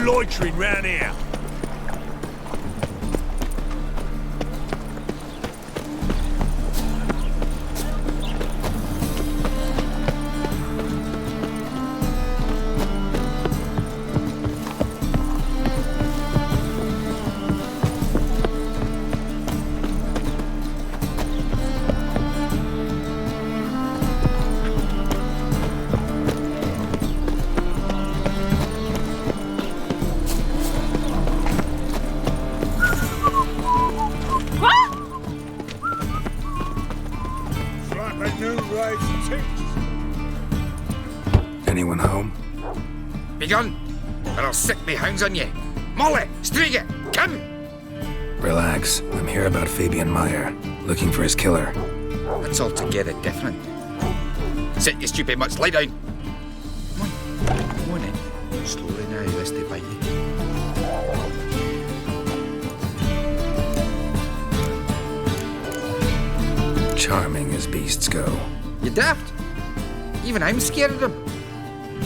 loitering round here. Anyone home? Begun, or I'll sick me hounds on you. Molly, Striga, come! Relax. I'm here about Fabian Meyer, looking for his killer. That's altogether different. Sit, you stupid mutts, lie down. Come on in. Slowly now, lest they bite you. Charming as beasts go. You daft? Even I'm scared of them.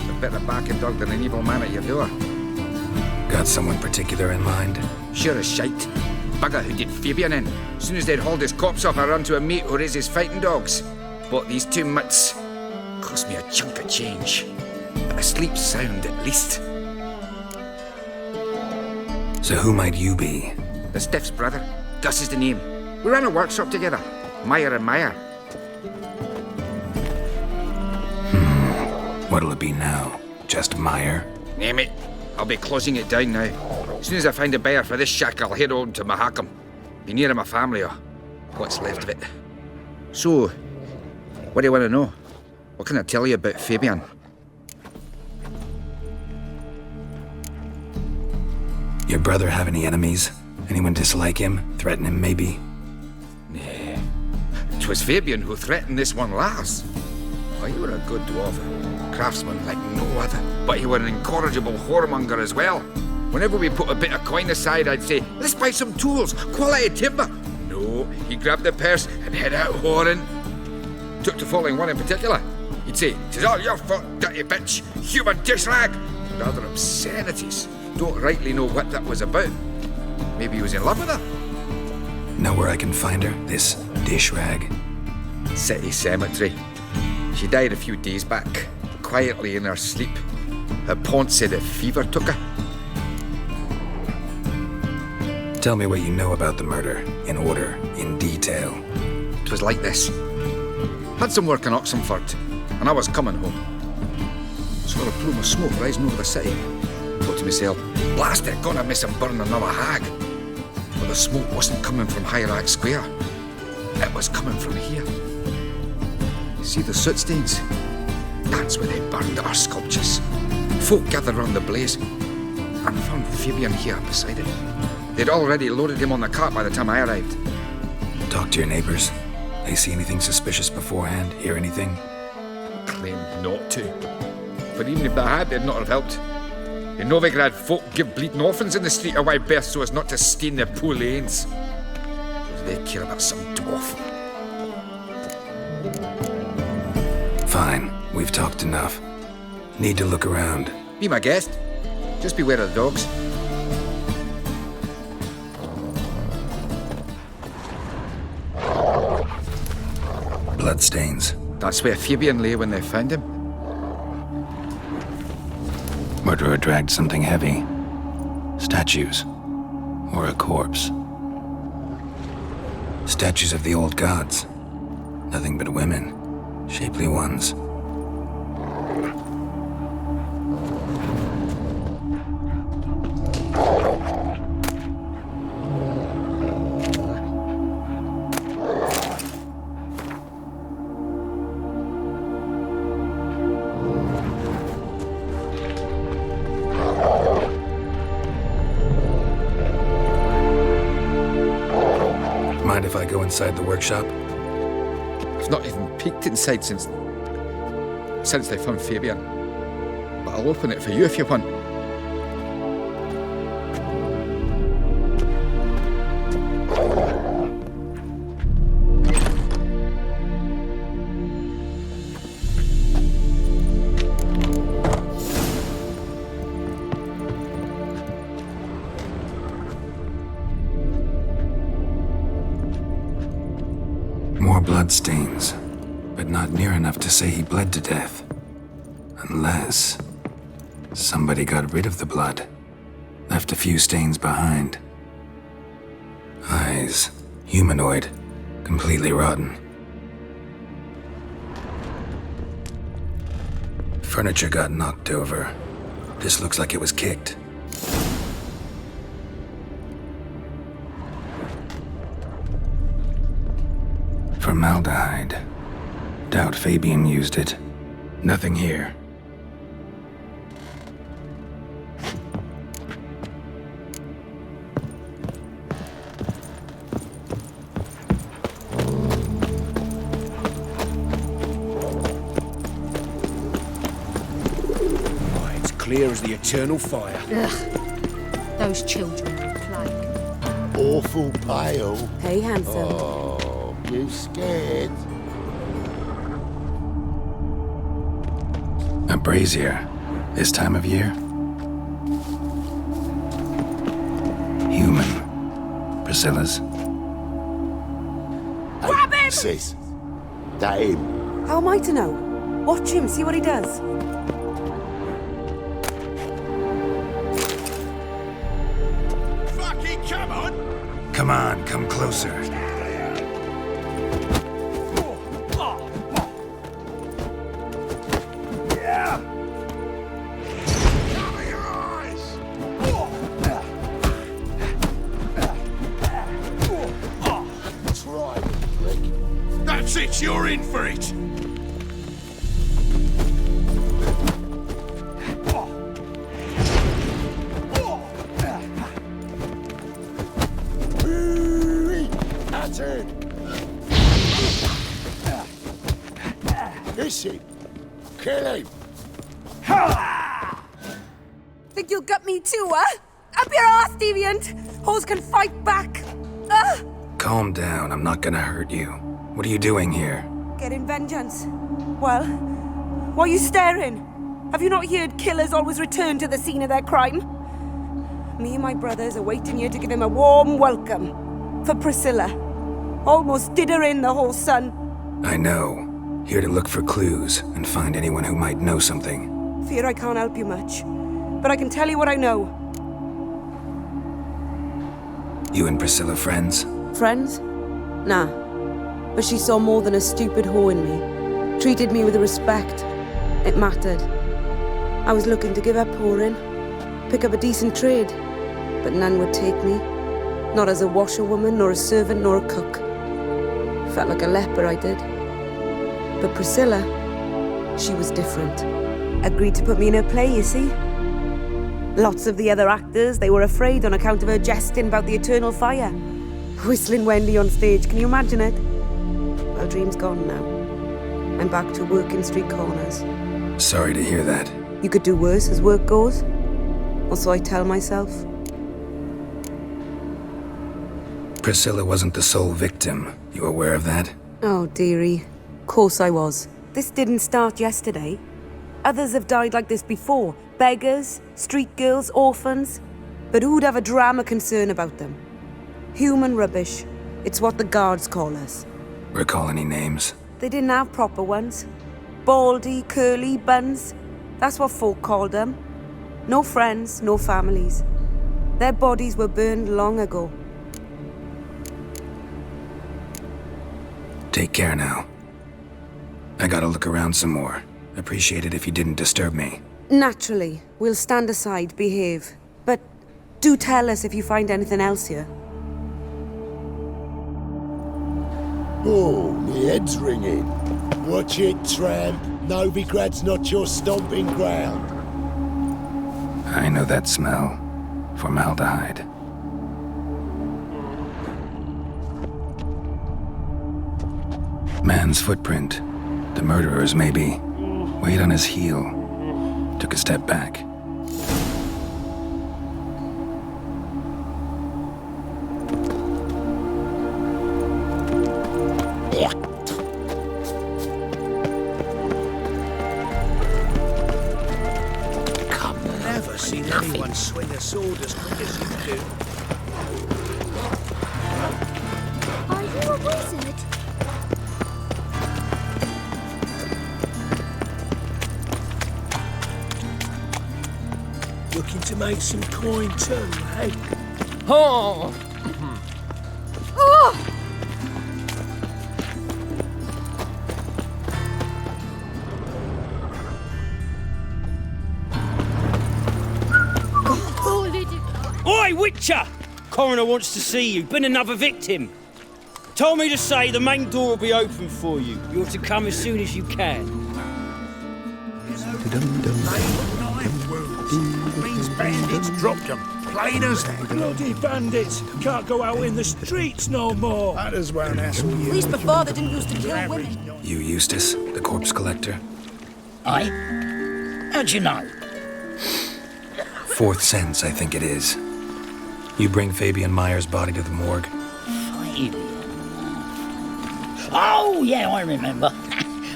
A better barking dog than an evil man at your door. Got someone particular in mind? Sure as shite. Bugger who did Fabian in. As soon as they'd hauled his corpse off, I run to a mate who raises fighting dogs. Bought these 2 mutts. Cost me a chunk of change. But I sleep sound at least. So who might you be? The Stiff's brother. Gus is the name. We ran a workshop together. Meyer and Meyer. What'll it be now? Just Meyer? Name it. I'll be closing it down now. As soon as I find a buyer for this shack, I'll head on to Mahakam. Be near my family, or what's left of it. So, what do you want to know? What can I tell you about Fabian? Your brother have any enemies? Anyone dislike him? Threaten him, maybe? Nay. 'Twas Fabian who threatened this one last. Oh, you were a good dwarf. Craftsman like no other. But he were an incorrigible whoremonger as well. Whenever we put a bit of coin aside, I'd say, let's buy some tools, quality timber. No, he grabbed the purse and head out whoring. Took to following one in particular. He'd say, 'tis all your fault, dirty bitch, human dish rag, and other obscenities. Don't rightly know what that was about. Maybe he was in love with her. Know where I can find her? This dish rag? City cemetery. She died a few days back, quietly in her sleep. Her pont said a fever took her. Tell me what you know about the murder, in order, in detail. 'Twas like this. Had some work in Oxenford, and I was coming home. Saw a plume of smoke rising over the city. Thought to myself, blast it, gonna miss him burn another hag. But the smoke wasn't coming from Hierarch Square. It was coming from here. See the soot stains? That's where they burned our sculptures. Folk gathered round the blaze and found Fabian here beside it. They'd already loaded him on the cart by the time I arrived. Talk to your neighbors. They see anything suspicious beforehand? Hear anything? Claimed not to. But even if they had, they'd not have helped. In Novigrad, folk give bleeding orphans in the street a wide berth so as not to stain their poor lanes. What do they care about some dwarf? Fine. We've talked enough. Need to look around. Be my guest. Just beware of the dogs. Bloodstains. That's where Fabian lay when they found him. Murderer dragged something heavy. Statues. Or a corpse. Statues of the old gods. Nothing but women. Shapely ones. Mind if I go inside the workshop? I've not even peeked inside since they found Fabian. But I'll open it for you if you want. bloodstains, but not near enough to say he bled to death. Unless somebody got rid of the blood, left a few stains behind. Eyes, humanoid, completely rotten. Furniture got knocked over. This looks like it was kicked. Formaldehyde. Doubt Fabian used it. Nothing here. Clear as the eternal fire. Ugh. Those children are a plague. Awful pale. Hey, handsome. Oh, you scared? A brazier. This time of year? Human. Priscilla's. Grab him! Sis. That him. How am I to know? Watch him, see what he does. Come on, come closer. That's it, you're in for it! Is he? Kill him! Think you'll gut me too, huh? Up your ass, deviant! Hoes can fight back! Calm down, I'm not gonna hurt you. What are you doing here? Getting vengeance. Well, why are you staring? Have you not heard killers always return to the scene of their crime? Me and my brothers are waiting here to give him a warm welcome. For Priscilla. Almost did her in, the whole son. I know. Here to look for clues and find anyone who might know something. Fear I can't help you much. But I can tell you what I know. You and Priscilla friends? Friends? Nah. But she saw more than a stupid whore in me. Treated me with respect. It mattered. I was looking to give up whoring. Pick up a decent trade. But none would take me. Not as a washerwoman, nor a servant, nor a cook. Felt like a leper, I did. But Priscilla, she was different. Agreed to put me in her play, you see? Lots of the other actors, they were afraid on account of her jesting about the eternal fire. Whistling Wendy on stage, can you imagine it? Well, dream's gone now. I'm back to working street corners. Sorry to hear that. You could do worse as work goes. Or so I tell myself. Priscilla wasn't the sole victim. You aware of that? Oh, dearie. Course I was. This didn't start yesterday. Others have died like this before. Beggars, street girls, orphans. But who'd have a drama concern about them? Human rubbish. It's what the guards call us. Recall any names? They didn't have proper ones. Baldy, curly, buns. That's what folk called them. No friends, no families. Their bodies were burned long ago. Take care now. I gotta look around some more. Appreciate it if you didn't disturb me. Naturally. We'll stand aside, behave. But do tell us if you find anything else here. Oh, my head's ringing. Watch it, tramp. Novigrad's not your stomping ground. I know that smell. Formaldehyde. Man's footprint. The murderer's, maybe. Weighed on his heel. Took a step back. Never seen anyone swing a sword as quick as you do. Are you a wizard? Looking to make some coin too, eh? Oh! Oi, Witcher! Coroner wants to see you. Been another victim. Told me to say the main door will be open for you. You're to come as soon as you can. Means bandits dropped them. Plain as that. Bloody bandits! Can't go out in the streets no more! Others won't hassle you. Police before they didn't used to kill women. You Eustace, the corpse collector? Aye? How'd you know? Fourth sense, I think it is. You bring Fabian Meyer's body to the morgue. Fabian? Oh, yeah, I remember.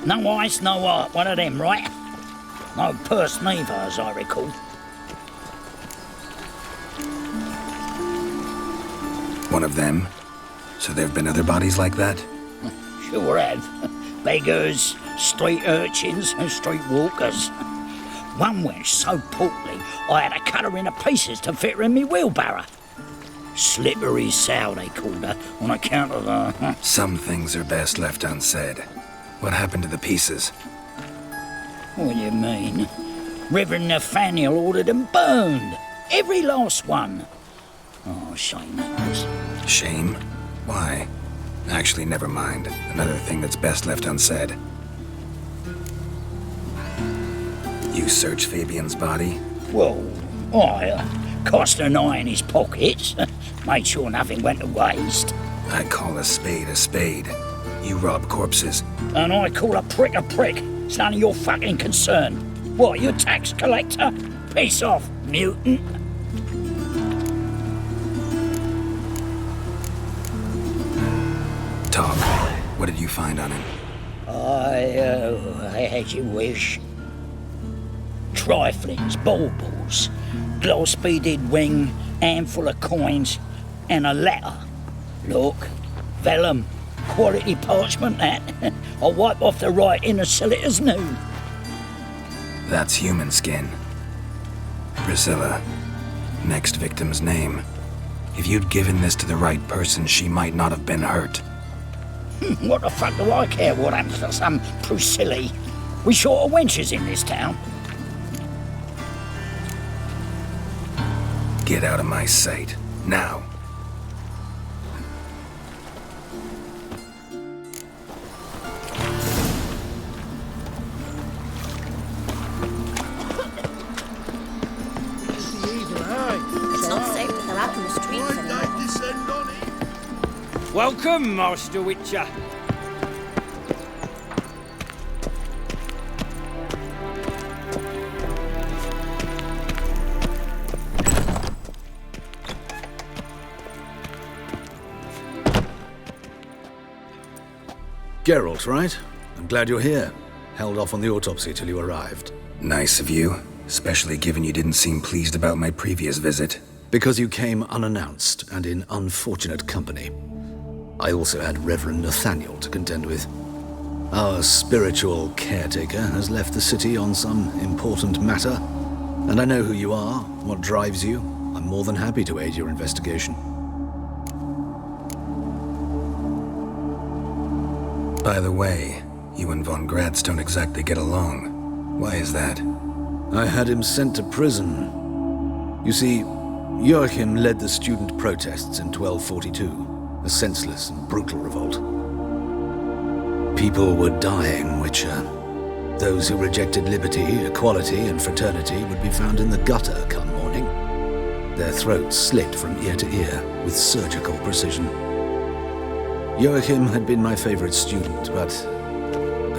No ice, no art. One of them, right? No purse neither, as I recall. One of them? So there have been other bodies like that? Sure have. Beggars, street urchins, and street walkers. One wench so portly, I had to cut her into pieces to fit her in me wheelbarrow. Slippery sow, they called her, on account of her. Some things are best left unsaid. What happened to the pieces? What do you mean? Reverend Nathaniel ordered them burned. Every last one. Oh, shame that was. Shame? Why? Actually, never mind. Another thing that's best left unsaid. You search Fabian's body? Well, I cast an eye in his pockets. Made sure nothing went to waste. I call a spade a spade. You rob corpses. And I call a prick a prick. It's none of your fucking concern. What, you tax collector? Piss off, mutant. Talk. What did you find on him? I had you wish. Triflings, baubles, gloss-beaded ring, handful of coins, and a letter. Look, vellum, quality parchment that. I'll wipe off the writing and sell it as new. That's human skin. Priscilla. Next victim's name. If you'd given this to the right person, she might not have been hurt. What the fuck do I care what happens to some Priscilla? We short of wenches in this town. Get out of my sight. Now. It's not safe to go out in the streets anymore. Welcome, Master Witcher. Geralt, right? I'm glad you're here. Held off on the autopsy till you arrived. Nice of you, especially given you didn't seem pleased about my previous visit. Because you came unannounced and in unfortunate company. I also had Reverend Nathaniel to contend with. Our spiritual caretaker has left the city on some important matter, and I know who you are, what drives you. I'm more than happy to aid your investigation. By the way, you and von Gratz don't exactly get along. Why is that? I had him sent to prison. You see, Joachim led the student protests in 1242, a senseless and brutal revolt. People were dying, Witcher. Those who rejected liberty, equality, and fraternity would be found in the gutter come morning. Their throats slit from ear to ear with surgical precision. Joachim had been my favorite student, but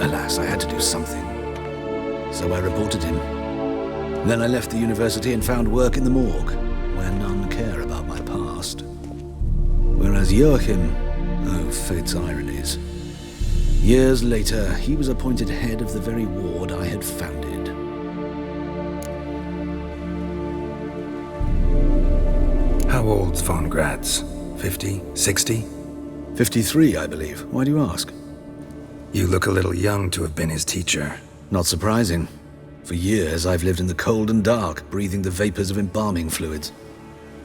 alas, I had to do something. So I reported him. Then I left the university and found work in the morgue, where none care about my past. Whereas Joachim, oh, fate's ironies. Years later, he was appointed head of the very ward I had founded. How old's von Gratz? 50? 60? 53, I believe. Why do you ask? You look a little young to have been his teacher. Not surprising. For years, I've lived in the cold and dark, breathing the vapors of embalming fluids.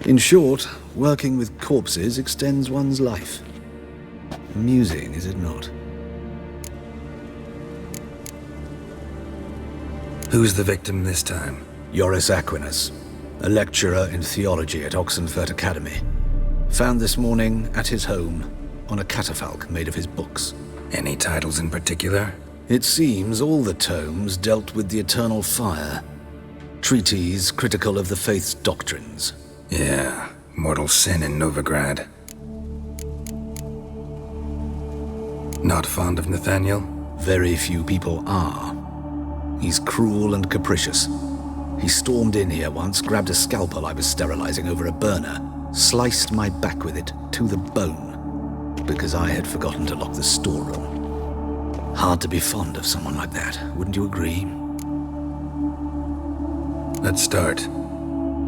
In short, working with corpses extends one's life. Amusing, is it not? Who's the victim this time? Joris Aquinas, a lecturer in theology at Oxenfurt Academy. Found this morning at his home on a catafalque made of his books. Any titles in particular? It seems all the tomes dealt with the eternal fire. Treatises critical of the faith's doctrines. Yeah, mortal sin in Novigrad. Not fond of Nathaniel? Very few people are. He's cruel and capricious. He stormed in here once, grabbed a scalpel I was sterilizing over a burner, sliced my back with it to the bone, because I had forgotten to lock the storeroom. Hard to be fond of someone like that, wouldn't you agree? Let's start.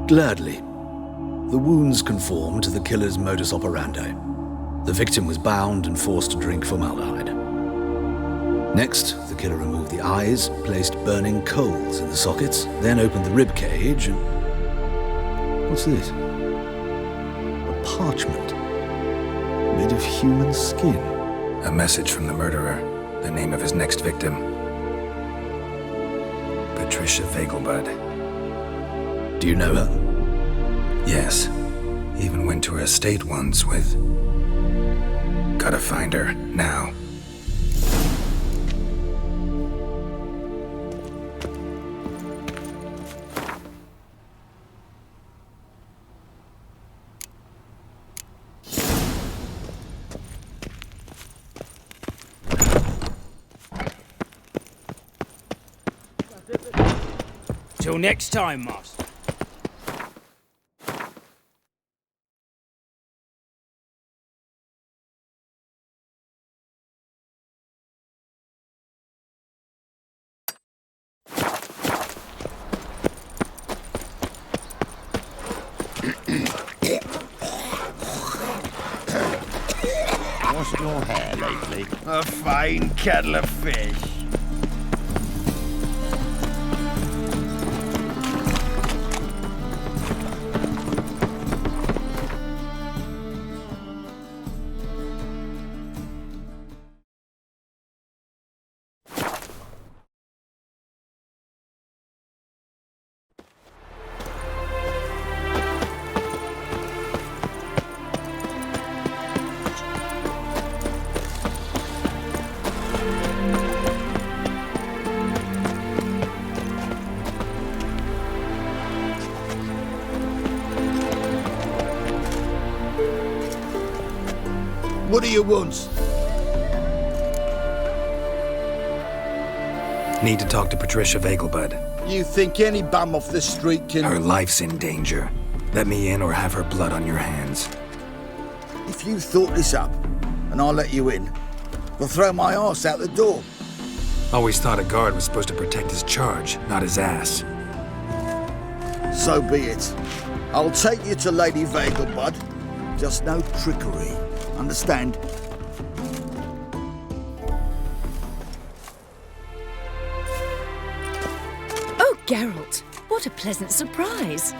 Gladly. The wounds conform to the killer's modus operandi. The victim was bound and forced to drink formaldehyde. Next, the killer removed the eyes, placed burning coals in the sockets, then opened the rib cage and... What's this? A parchment made of human skin. A message from the murderer. The name of his next victim. Patricia Vegelbud. Do you know her? Yes. Even went to her estate once with... Gotta find her, now. Till next time, Master. What's your hair lately? A fine kettle of fish. What do you want? Need to talk to Patricia Vegelbud. You think any bum off the street can... Her life's in danger. Let me in or have her blood on your hands. If you thought this up, and I'll let you in, we'll throw my arse out the door. Always thought a guard was supposed to protect his charge, not his ass. So be it. I'll take you to Lady Vegelbud. Just no trickery. Understand? Oh, Geralt, what a pleasant surprise.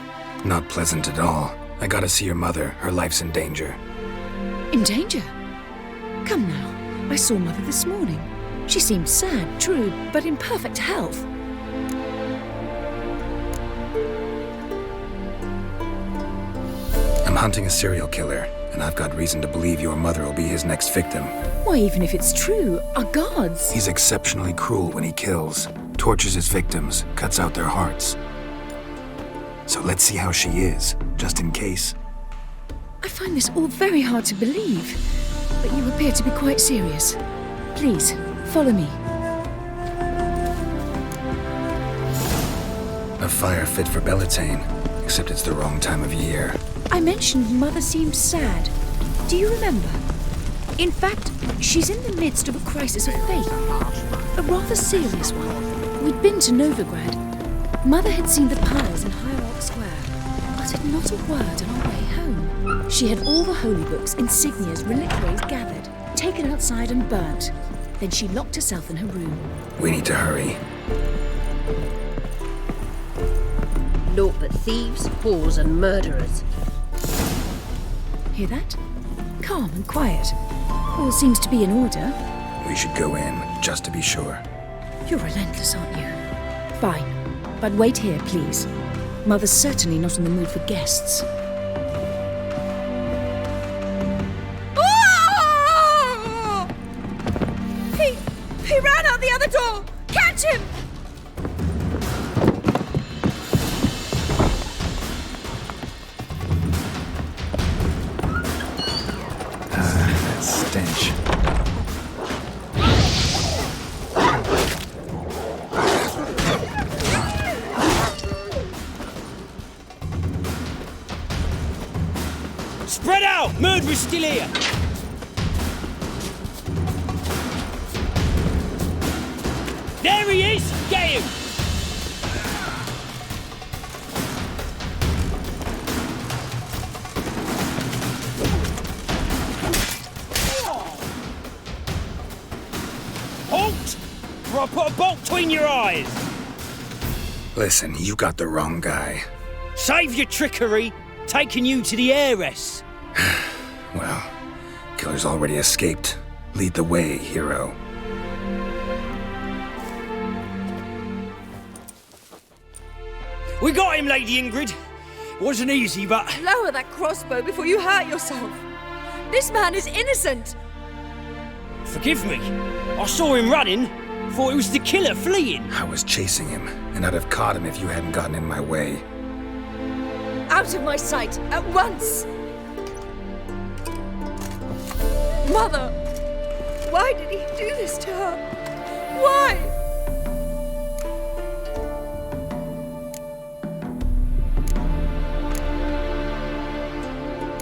Not pleasant at all. I gotta see your mother. Her life's in danger. In danger? Come now, I saw Mother this morning. She seemed sad, true, but in perfect health. I'm hunting a serial killer, and I've got reason to believe your mother will be his next victim. Why, even if it's true, our guards... He's exceptionally cruel when he kills, tortures his victims, cuts out their hearts. So let's see how she is, just in case. I find this all very hard to believe, but you appear to be quite serious. Please, follow me. A fire fit for Bellatane, except it's the wrong time of year. I mentioned Mother seemed sad. Do you remember? In fact, she's in the midst of a crisis of faith. A rather serious one. We'd been to Novigrad. Mother had seen the piles in Hierarch Square, uttered not a word on our way home. She had all the holy books, insignias, reliquaries gathered, taken outside and burnt. Then she locked herself in her room. We need to hurry. naught but thieves, whores, and murderers. Hear that? Calm and quiet. All seems to be in order. We should go in, just to be sure. You're relentless, aren't you? Fine. But wait here, please. Mother's certainly not in the mood for guests. Oh! He ran out the other door! Catch him! That stench. Spread out! Murderer's still here! There he is! Get him! Halt! Or I'll put a bolt between your eyes! Listen, you got the wrong guy. Save your trickery! Taking you to the heiress! Well, killer's already escaped. Lead the way, hero. We got him, Lady Ingrid. Wasn't easy, but... Lower that crossbow before you hurt yourself. This man is innocent. Forgive me. I saw him running. Thought it was the killer fleeing. I was chasing him, and I'd have caught him if you hadn't gotten in my way. Out of my sight, at once! Mother! Why did he do this to her? Why?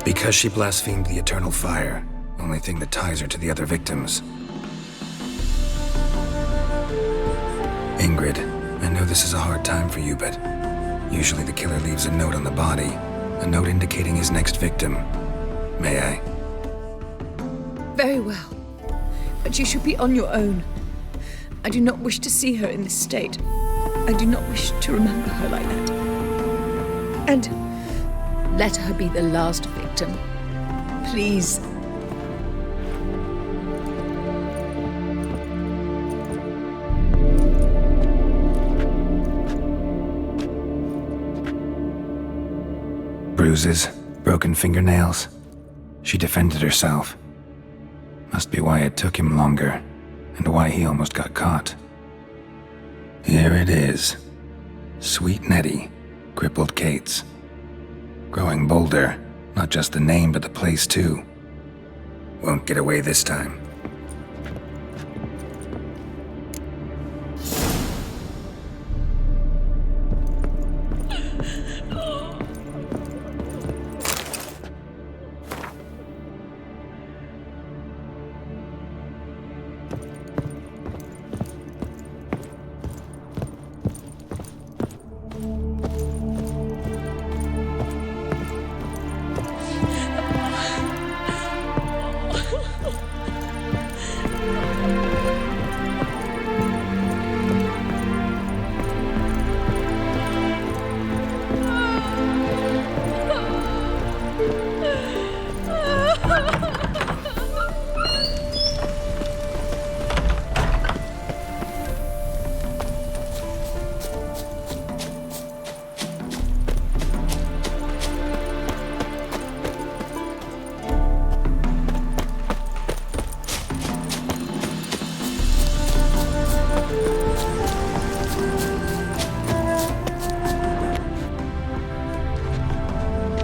Because she blasphemed the eternal fire. Only thing that ties her to the other victims. Ingrid, I know this is a hard time for you, but usually the killer leaves a note on the body. A note indicating his next victim. May I? Very well. But you should be on your own. I do not wish to see her in this state. I do not wish to remember her like that. And let her be the last victim. Please. Bruises, broken fingernails. She defended herself. Must be why it took him longer, and why he almost got caught. Here it is. Sweet Nettie, crippled Kate's. Growing bolder, not just the name but the place too. Won't get away this time.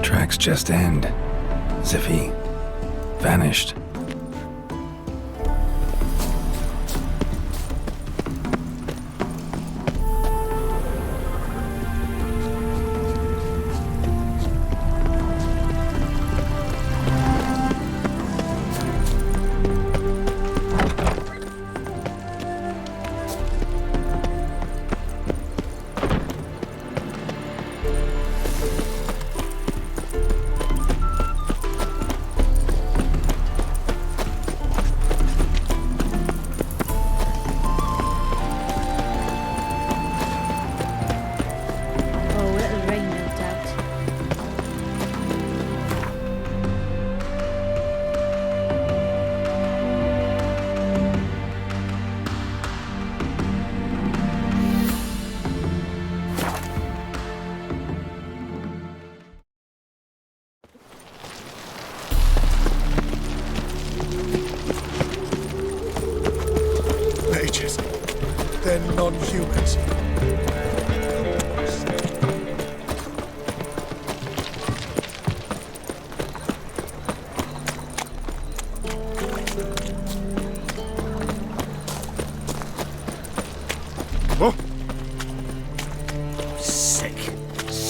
Tracks just end. As if he vanished.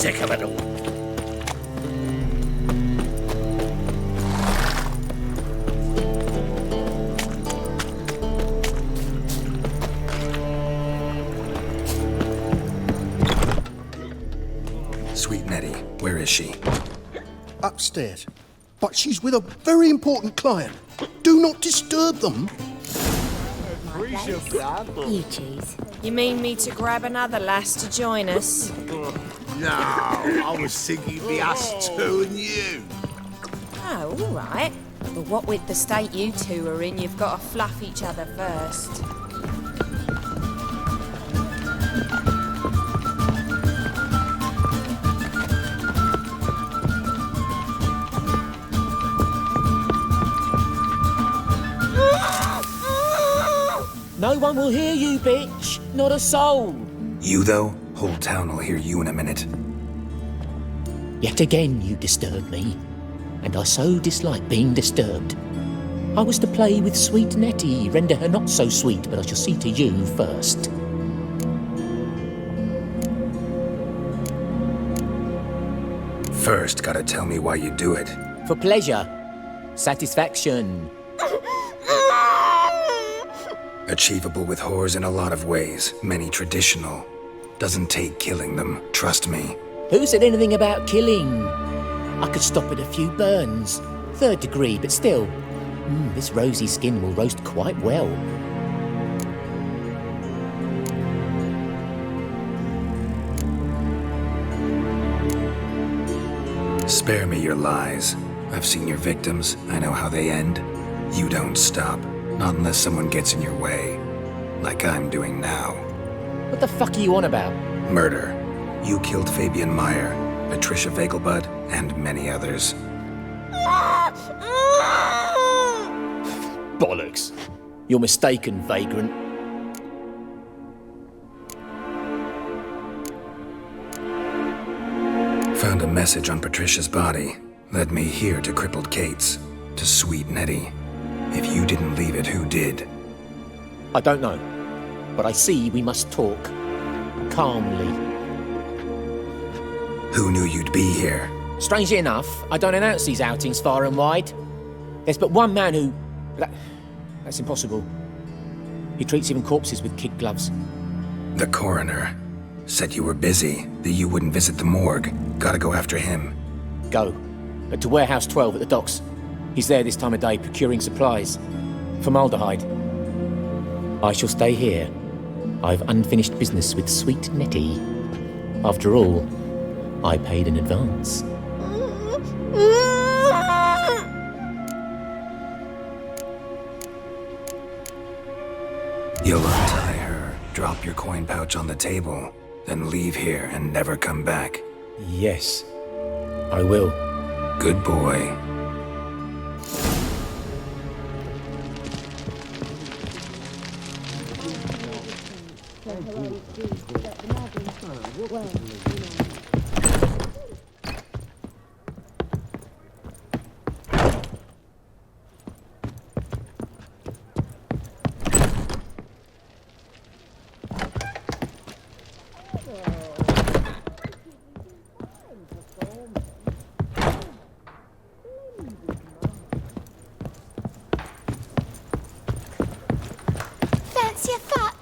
Sick of it all. Sweet Nettie, where is she? Upstairs. But she's with a very important client. Do not disturb them. You choose. You mean me to grab another lass to join us? No, I was thinking it'd be us two and you. Oh, all right. But what with the state you two are in, you've got to fluff each other first. No one will hear you, bitch. Not a soul. You, though? Whole town will hear you in a minute. Yet again you disturb me, and I so dislike being disturbed. I was to play with sweet Nettie, render her not so sweet, but I shall see to you first. First, gotta tell me why you do it. For pleasure. Satisfaction. Achievable with whores in a lot of ways, many traditional. Doesn't take killing them, trust me. Who said anything about killing? I could stop at a few burns. 3rd degree, but still. This rosy skin will roast quite well. Spare me your lies. I've seen your victims, I know how they end. You don't stop, not unless someone gets in your way. Like I'm doing now. What the fuck are you on about? Murder. You killed Fabian Meyer, Patricia Vegelbud, and many others. Bollocks. You're mistaken, vagrant. Found a message on Patricia's body. Led me here to crippled Kate's. To sweet Nettie. If you didn't leave it, who did? I don't know. But I see we must talk. Calmly. Who knew you'd be here? Strangely enough, I don't announce these outings far and wide. There's but one man who... That's impossible. He treats even corpses with kid gloves. The coroner. Said you were busy, that you wouldn't visit the morgue. Gotta go after him. Go. But to Warehouse 12 at the docks. He's there this time of day procuring supplies. Formaldehyde. I shall stay here. I've unfinished business with sweet Nettie. After all, I paid in advance. You'll untie her, drop your coin pouch on the table, then leave here and never come back. Yes, I will. Good boy. Fancy a fuck?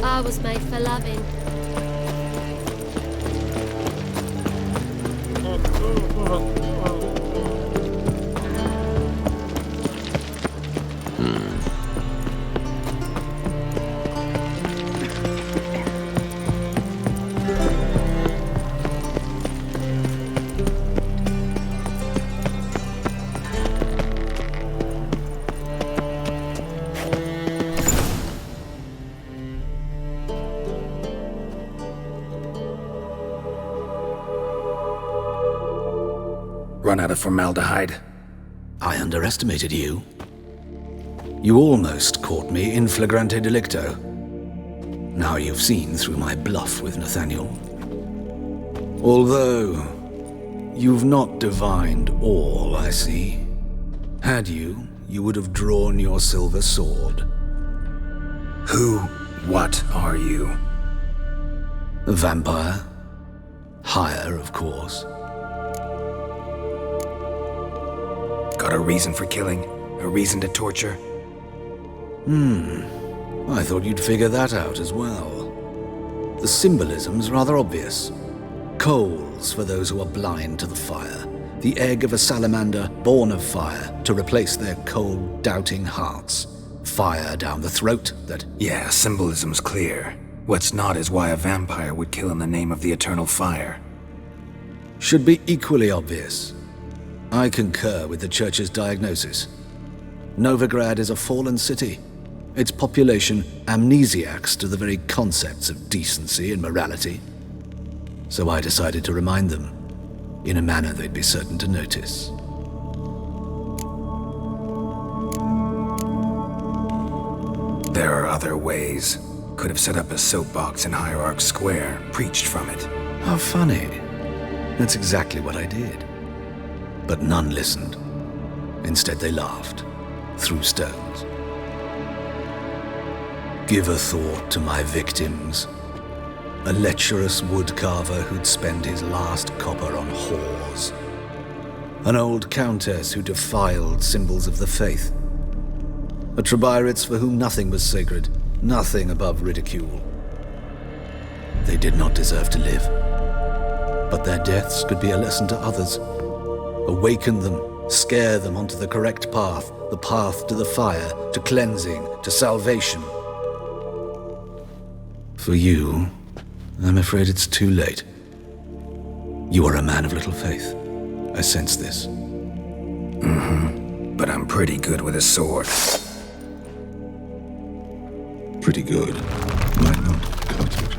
I was made for loving. Run out of formaldehyde? I underestimated you. You almost caught me in flagrante delicto. Now you've seen through my bluff with Nathaniel. Although, you've not divined all, I see. Had you, you would have drawn your silver sword. What are you? A vampire. Higher, of course. Got a reason for killing? A reason to torture? I thought you'd figure that out as well. The symbolism's rather obvious. Coals for those who are blind to the fire. The egg of a salamander born of fire to replace their cold, doubting hearts. Fire down the throat that... Yeah, symbolism's clear. What's not is why a vampire would kill in the name of the eternal fire. Should be equally obvious. I concur with the Church's diagnosis. Novigrad is a fallen city. Its population amnesiacs to the very concepts of decency and morality. So I decided to remind them, in a manner they'd be certain to notice. There are other ways. Could have set up a soapbox in Hierarch Square, preached from it. How funny. That's exactly what I did. But none listened. Instead they laughed, threw stones. Give a thought to my victims. A lecherous woodcarver who'd spend his last copper on whores. An old countess who defiled symbols of the faith. A Trebirates for whom nothing was sacred, nothing above ridicule. They did not deserve to live. But their deaths could be a lesson to others. Awaken them, scare them onto the correct path, the path to the fire, to cleansing, to salvation. For you, I'm afraid it's too late. You are a man of little faith. I sense this. But I'm pretty good with a sword. Pretty good. Might not cut it.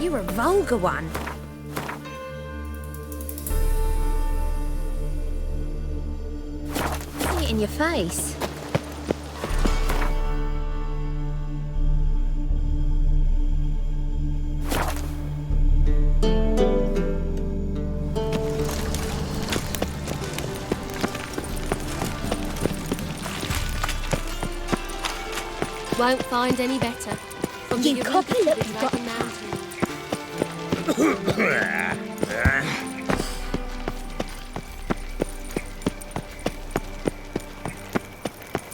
You're a vulgar one. See it in your face. Won't find any better. From the You copy Eureka to little the dot- Dragon Mountain.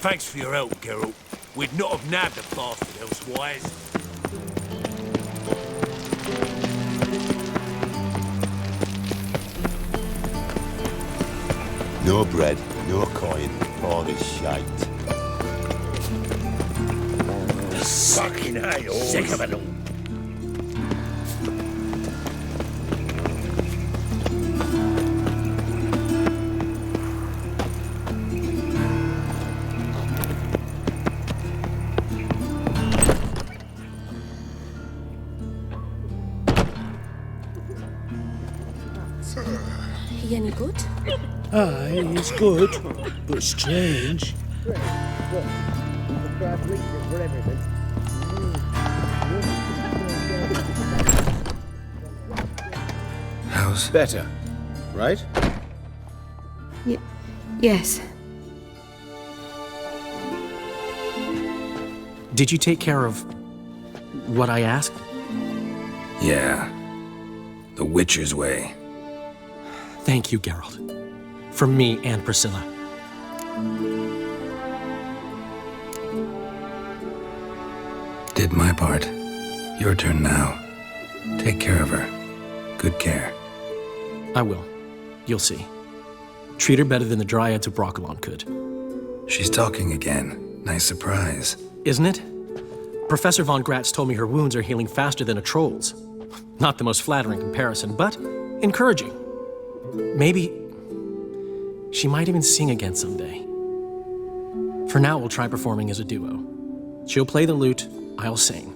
Thanks for your help, Geralt. We'd not have nabbed the bastard elsewise. No bread, no coin, all this shite. Fucking hell. Sick of it all. He any good? Aye, it's good, but strange. How's better, right? Yes. Did you take care of what I asked? Yeah. The Witcher's way. Thank you, Geralt. From me and Priscilla. Did my part. Your turn now. Take care of her. Good care. I will. You'll see. Treat her better than the Dryads of Broccolon could. She's talking again. Nice surprise. Isn't it? Professor von Gratz told me her wounds are healing faster than a troll's. Not the most flattering comparison, but encouraging. Maybe she might even sing again someday. For now, we'll try performing as a duo. She'll play the lute, I'll sing.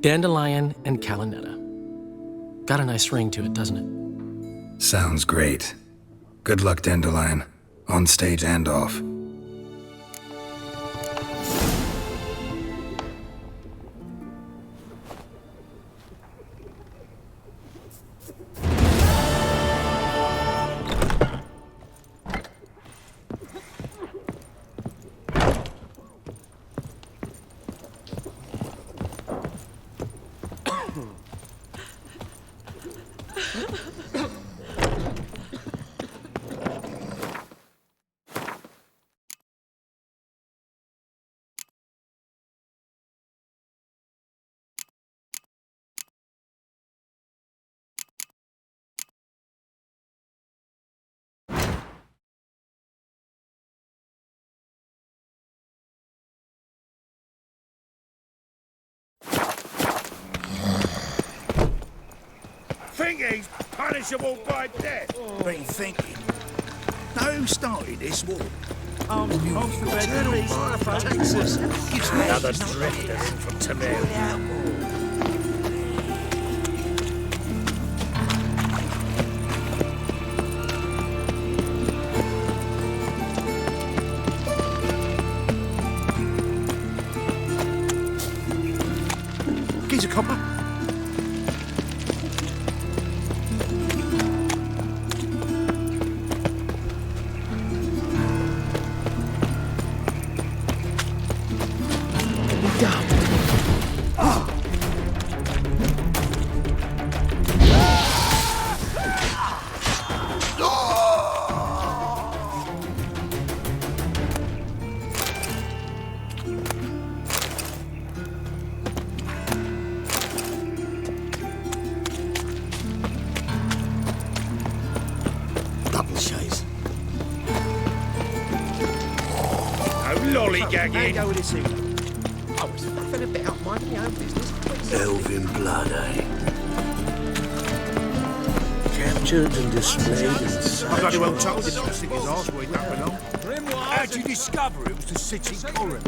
Dandelion and Calinetta. Got a nice ring to it, doesn't it? Sounds great. Good luck, Dandelion. On stage and off. Thinking's punishable by death. Been thinking. Now who started this war? Texas gives me another drifters from Temeria. Geezer copper. Lollygagging. Go with this evening. I was nothing a bit out minding my own business. Elven blood, eh? Captured and displayed in I bloody well told you not to stick his arse where he'd not belong. How'd you discover it was the city coroner?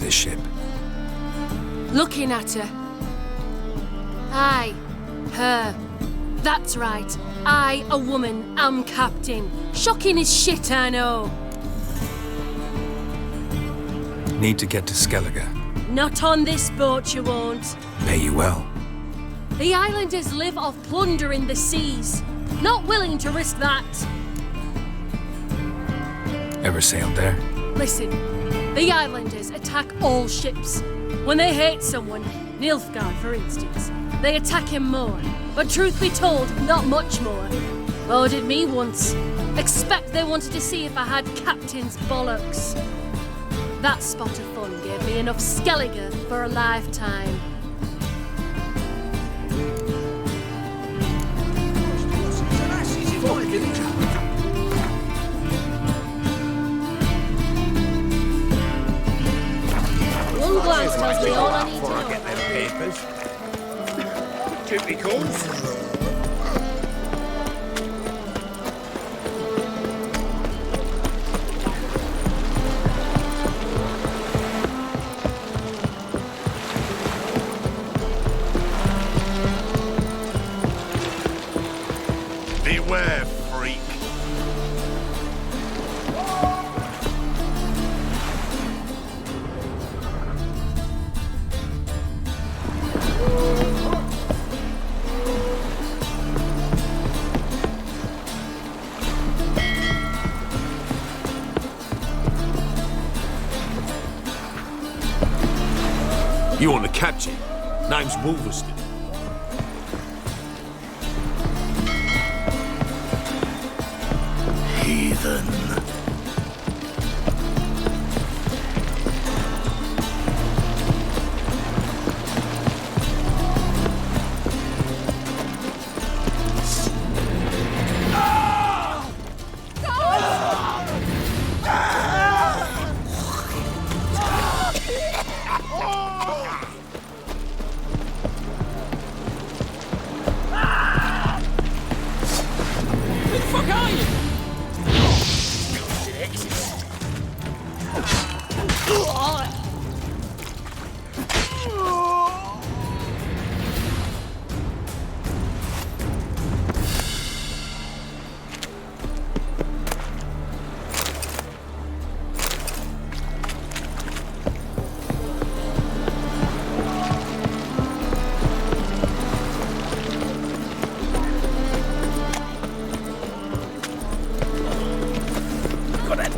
this ship? Looking at her. Aye, her. That's right. I, a woman, am captain. Shocking as shit, I know. Need to get to Skellige. Not on this boat, you won't. Pay you well. The islanders live off plunder in the seas. Not willing to risk that. Ever sailed there? Listen, the islanders attack all ships. When they hate someone, Nilfgaard for instance, they attack him more. But truth be told, not much more. Ordered me once. Expect they wanted to see if I had captain's bollocks. That spot of fun gave me enough Skellige for a lifetime. One glance tells me all I need to know. Get them papers. Duty calls. Beware, freak. You want the captain? Name's Wolverston. Heathen.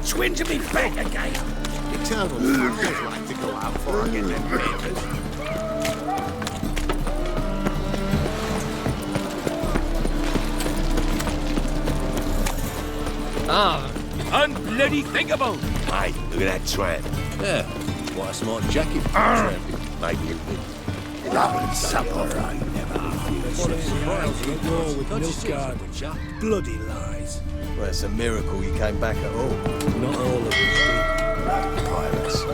Twin to be back again. Eternal fuckers like to go out before I get them papers. Unbloody thinkable. Hey, look at that tramp. Yeah, quite a smart jacket for tramping. Maybe a bit. Lovely supper, I never War with Nilfgaard. Bloody lies. Well, it's a miracle you came back at all. Not all of us did. Pirates.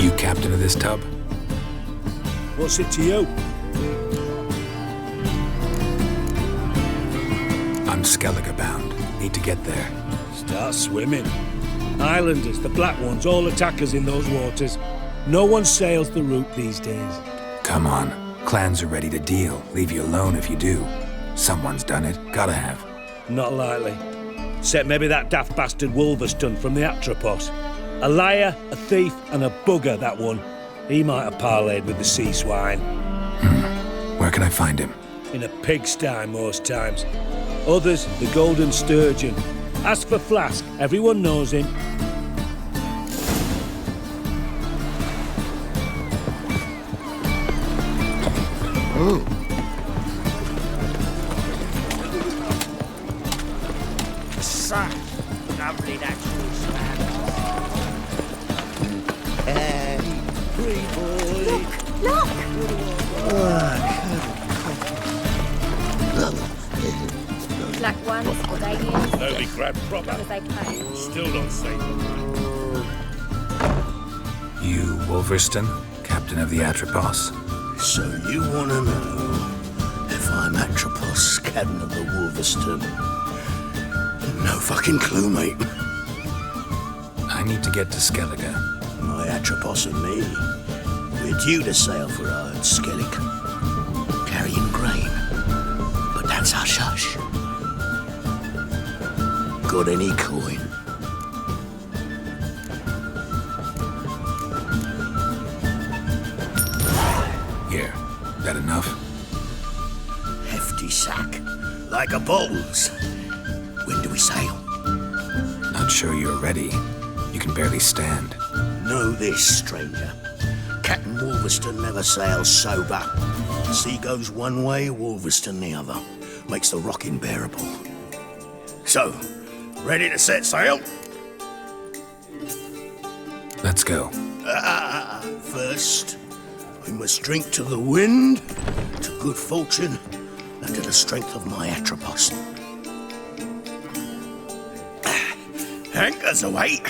You captain of this tub? What's it to you? I'm Skellige bound. Need to get there. Start swimming. Islanders, the black ones, all attackers in those waters. No one sails the route these days. Come on. Clans are ready to deal. Leave you alone if you do. Someone's done it. Gotta have. Not likely. Except maybe that daft bastard Wolverston from the Atropos. A liar, a thief, and a bugger, that one. He might have parlayed with the sea swine. Where can I find him? In a pigsty most times. Others, the Golden Sturgeon. Ask for Flask. Everyone knows him. Oh. Such lovely natural swag. Hey, pretty boy. Look! Black ones, Albanians. Nobody grabbed proper. As they came. Still don't say. You, Wolverston? Captain captain of the Atropos. So you want to know if I'm Atropos, captain of the Wolverston? No fucking clue, mate. I need to get to Skellige. My Atropos and me, we're due to sail for our Skellig, carrying grain. But that's hush-hush. Got any coin? Here, that enough? Hefty sack, like a bull's. When do we sail? Not sure you're ready. You can barely stand. Know this, stranger. Captain Wolverston never sails sober. Sea goes one way, Wolverston the other. Makes the rocking bearable. So, ready to set sail? Let's go. First, we must drink to the wind, to good fortune, and to the strength of my Atropos. Anchors away.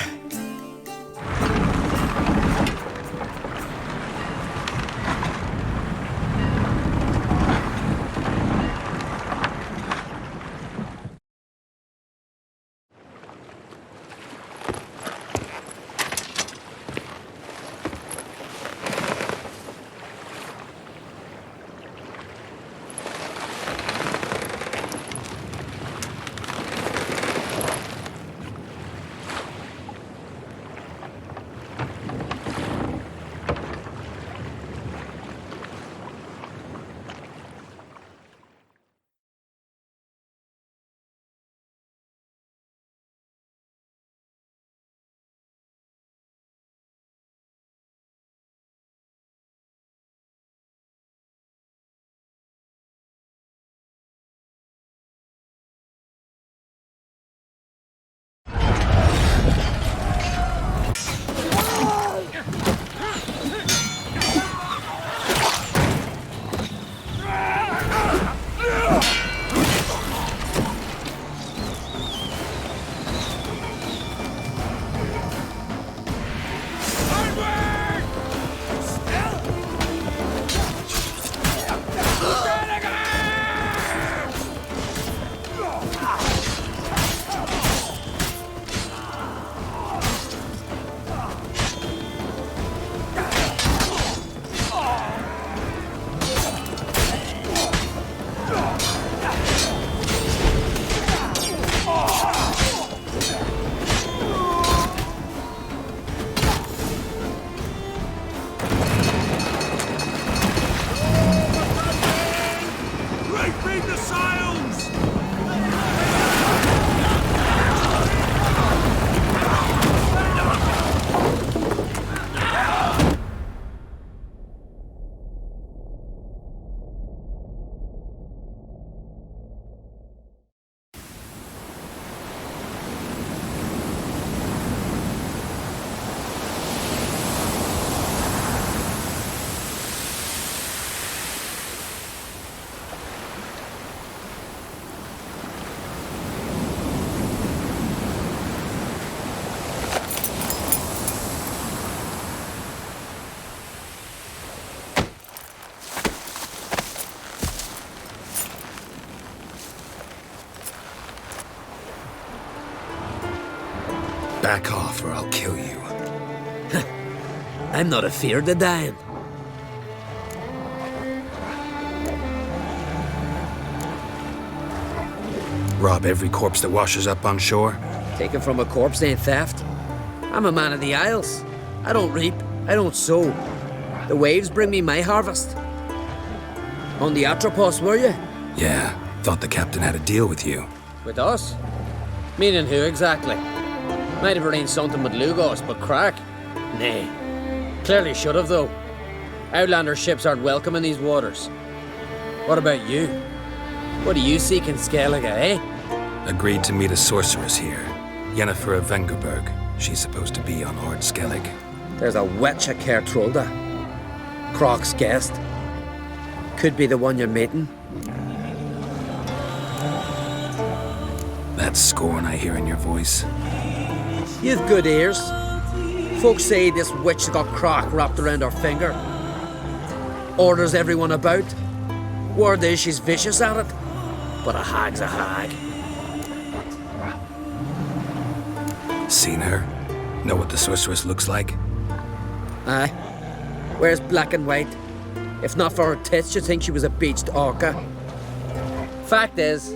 Back off or I'll kill you. I'm not afeard of dying. Rob every corpse that washes up on shore? Taken from a corpse ain't theft. I'm a man of the Isles. I don't reap, I don't sow. The waves bring me my harvest. On the Atropos, were you? Yeah, thought the captain had a deal with you. With us? Meaning who exactly? Might have arranged something with Lugos, but crack? Nay. Clearly should have, though. Outlander ships aren't welcome in these waters. What about you? What do you seek in Skellige, eh? Agreed to meet a sorceress here. Yennefer of Vengerberg. She's supposed to be on Ord Skellig. There's a witch at Kertrolda. Croc's guest. Could be the one you're meeting. That scorn I hear in your voice. You've good ears. Folks say this witch got Croc wrapped around her finger. orders everyone about. Word is she's vicious at it, but a hag's a hag. Seen her? Know what the sorceress looks like? Aye. Wears black and white. If not for her tits, you'd think she was a beached orca. Fact is,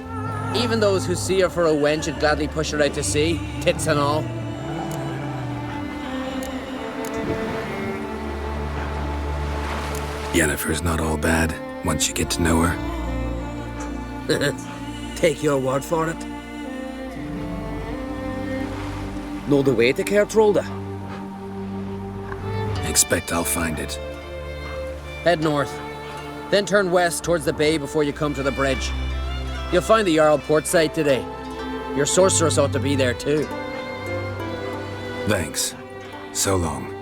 even those who see her for a wench would gladly push her out to sea, tits and all. Yennefer's not all bad, once you get to know her. Take your word for it. Know the way to Kertrolda? Expect I'll find it. Head north, then turn west towards the bay before you come to the bridge. You'll find the Jarl port site today. Your sorceress ought to be there too. Thanks. So long.